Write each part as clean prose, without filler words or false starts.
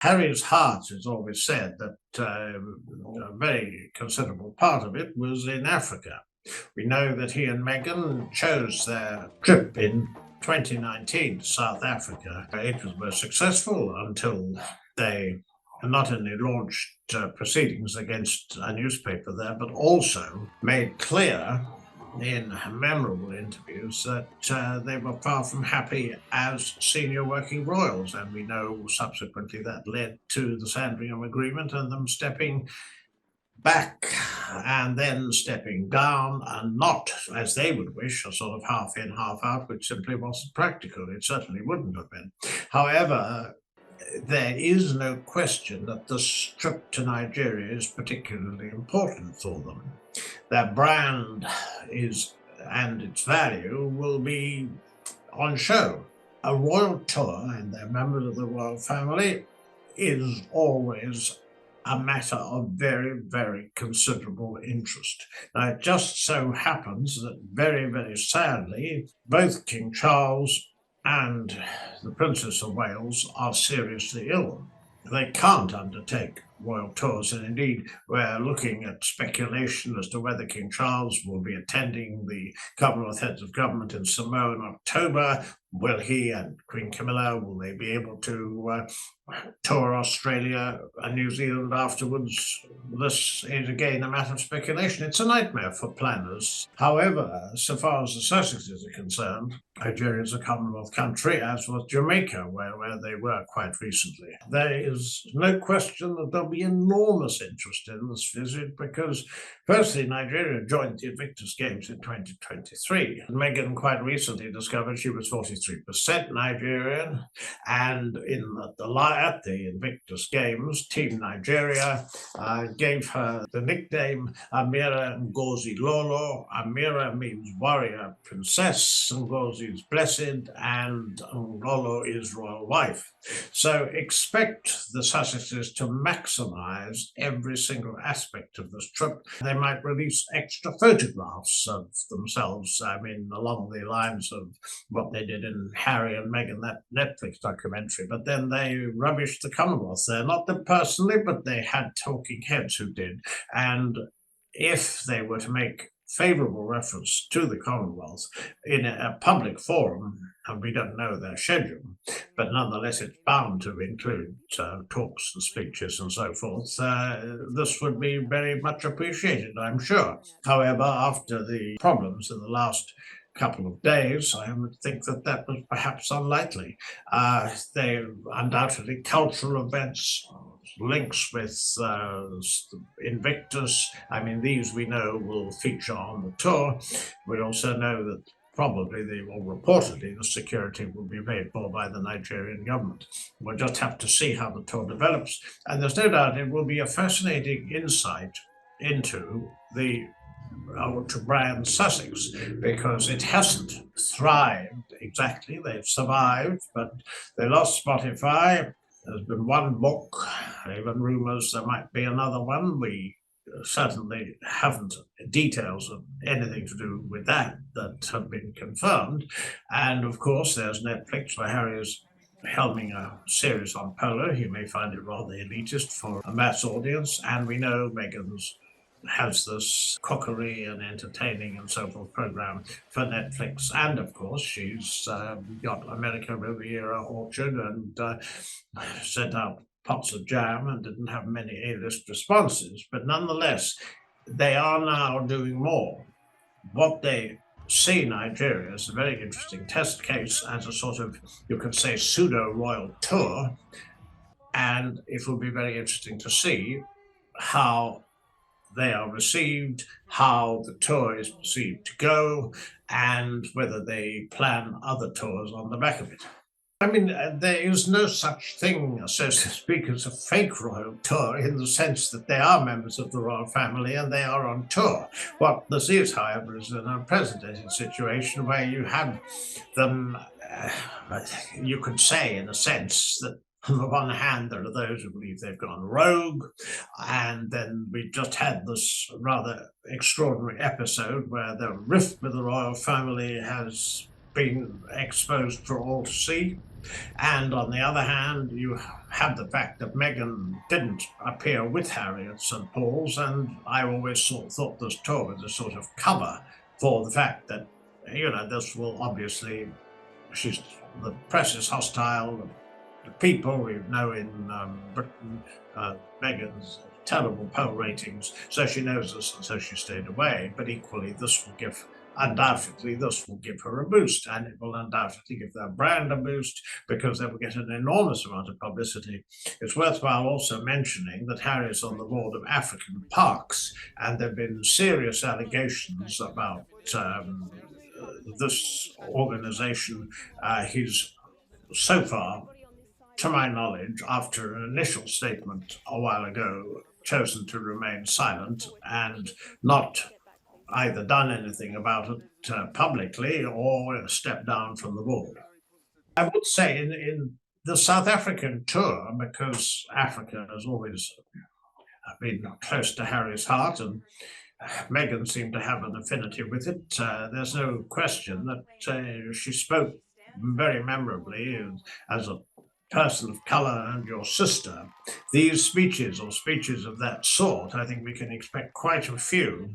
Harry's heart has always said that a very considerable part of it was in Africa. We know that he and Meghan chose their trip in 2019 to South Africa. It was successful until they not only launched proceedings against a newspaper there, but also made clear in memorable interviews that they were far from happy as senior working royals. And we know subsequently that led to the Sandringham Agreement and them stepping back and then stepping down, and not, as they would wish, a sort of half in, half out, which simply wasn't practical. It certainly wouldn't have been. However, there is no question that this trip to Nigeria is particularly important for them. Their brand is, and its value will be on show. A royal tour, and they're members of the royal family, is always a matter of very, very considerable interest. Now, it just so happens that very, very sadly, both King Charles and the Princess of Wales are seriously ill. They can't undertake royal tours, and indeed we're looking at speculation as to whether King Charles will be attending the Commonwealth Heads of Government in Samoa in October. Will he and Queen Camilla, will they be able to tour Australia and New Zealand afterwards? This is again a matter of speculation. It's a nightmare for planners. However, so far as the Sussexes are concerned, Nigeria is a Commonwealth country, as was Jamaica, where they were quite recently. There is no question that there'll be enormous interest in this visit because, firstly, Nigeria joined the Invictus Games in 2023. Meghan quite recently discovered she was 43% Nigerian, and at the Invictus Games, Team Nigeria gave her the nickname Amira Ngozi Lolo. Amira means warrior princess, Ngozi is blessed, and Lolo is royal wife. So expect the Sussexes to maximize every single aspect of this trip. They might release extra photographs of themselves, along the lines of what they did in Harry and Meghan, that Netflix documentary, but then they rubbished the Commonwealth there. Not them personally, but they had talking heads who did. And if they were to make favourable reference to the Commonwealth in a public forum, and we don't know their schedule, but nonetheless it's bound to include talks and speeches and so forth, this would be very much appreciated, I'm sure. However, after the problems in the last couple of days, I would think that was perhaps unlikely. They undoubtedly cultural events, links with Invictus. These we know will feature on the tour. We also know that probably, reportedly, the security will be paid for by the Nigerian government. We'll just have to see how the tour develops. And there's no doubt it will be a fascinating insight into the brand Sussex, because it hasn't thrived exactly. They've survived, but they lost Spotify. There's been one book, even rumours there might be another one. We certainly haven't details of anything to do with that have been confirmed. And of course, there's Netflix, where Harry is helming a series on polo. He may find it rather elitist for a mass audience. And we know Meghan's has this cookery and entertaining and so forth program for Netflix. And of course, she's got America Riviera Orchard and sent out pots of jam and didn't have many A-list responses. But nonetheless, they are now doing more. What they see Nigeria as a very interesting test case, as a sort of, you could say, pseudo-royal tour. And it will be very interesting to see how they are received, how the tour is perceived to go, and whether they plan other tours on the back of it. There is no such thing, so to speak, as a fake royal tour, in the sense that they are members of the royal family and they are on tour. What this is, however, is an unprecedented situation where you have them, you could say, in a sense, that on the one hand, there are those who believe they've gone rogue, and then we just had this rather extraordinary episode where the rift with the royal family has been exposed for all to see. And on the other hand, you have the fact that Meghan didn't appear with Harry at St. Paul's, and I always thought this tour was a sort of cover for the fact that, this will obviously, the press is hostile, the people we know in Britain, Meghan's terrible poll ratings, so she knows this and so she stayed away. But equally, undoubtedly, this will give her a boost, and it will undoubtedly give their brand a boost because they will get an enormous amount of publicity. It's worthwhile also mentioning that Harry is on the board of African Parks, and there have been serious allegations about this organization. He's so far, to my knowledge, after an initial statement a while ago, chosen to remain silent and not either done anything about it publicly or stepped down from the board. I would say in the South African tour, because Africa has always been close to Harry's heart and Meghan seemed to have an affinity with it, there's no question that she spoke very memorably as a person of colour and your sister. These speeches or speeches of that sort, I think we can expect quite a few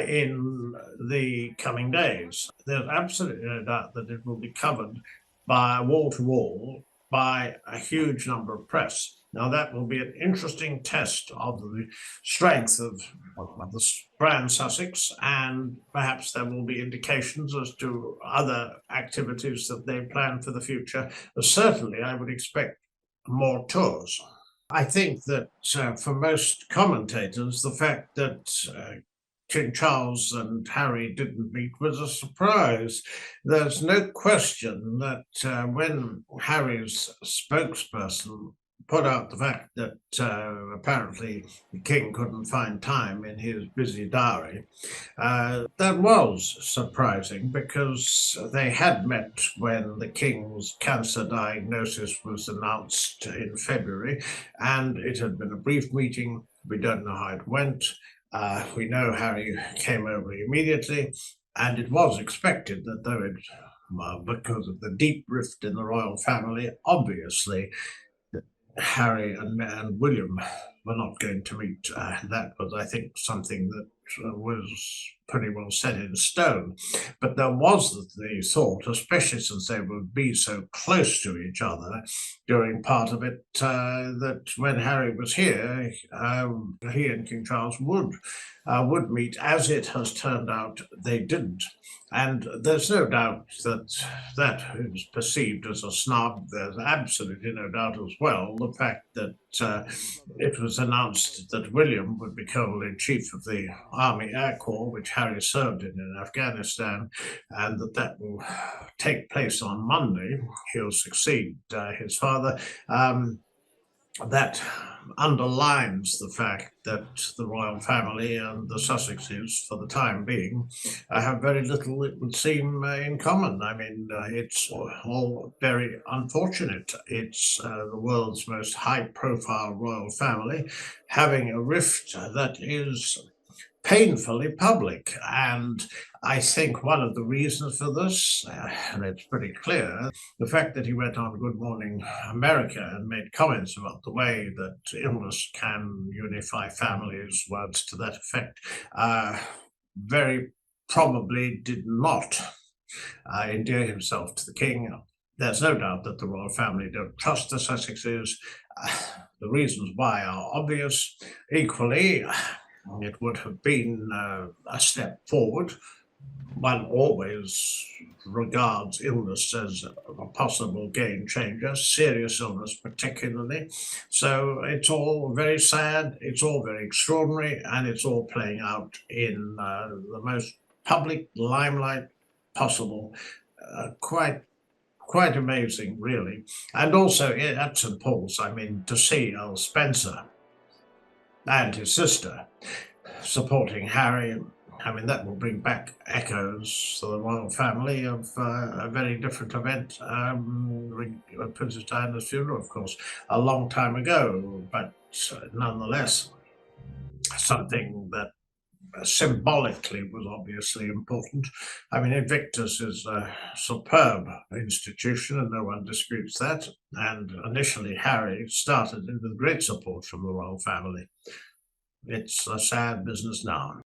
in the coming days. There's absolutely no doubt that it will be covered by wall to wall by a huge number of press. Now, that will be an interesting test of the strength of the brand Sussex, and perhaps there will be indications as to other activities that they plan for the future. But certainly, I would expect more tours. I think that for most commentators, the fact that King Charles and Harry didn't meet was a surprise. There's no question that when Harry's spokesperson put out the fact that apparently the king couldn't find time in his busy diary, that was surprising because they had met when the king's cancer diagnosis was announced in February, and it had been a brief meeting. We don't know how it went. We know Harry came over immediately, and it was expected that though because of the deep rift in the royal family, obviously Harry and William were not going to meet. That was, I think, something that was pretty well set in stone. But there was the thought, especially since they would be so close to each other during part of it, that when Harry was here, he and King Charles would meet. As it has turned out, they didn't. And there's no doubt that is perceived as a snub. There's absolutely no doubt as well the fact that it was announced that William would be Commander-in-Chief of the Army Air Corps, which Harry served in Afghanistan, and that will take place on Monday. He'll succeed his father. That underlines the fact that the royal family and the Sussexes, for the time being, have very little, it would seem, in common. I mean, it's all very unfortunate. It's the world's most high-profile royal family having a rift that is painfully public. And I think one of the reasons for this, and it's pretty clear, the fact that he went on Good Morning America and made comments about the way that illness can unify families, words to that effect, very probably did not endear himself to the king. There's no doubt that the royal family don't trust the Sussexes. The reasons why are obvious. Equally, it would have been a step forward. One always regards illness as a possible game changer, serious illness particularly. So it's all very sad, it's all very extraordinary, and it's all playing out in the most public limelight possible. Quite amazing, really. And also at St. Paul's, I mean, to see Earl Spencer and his sister supporting Harry, I mean, that will bring back echoes to the royal family of a very different event, Princess Diana's funeral, of course, a long time ago, but nonetheless, something that symbolically was obviously important. I mean, Invictus is a superb institution, and no one disputes that. And initially, Harry started it with great support from the royal family. It's a sad business now.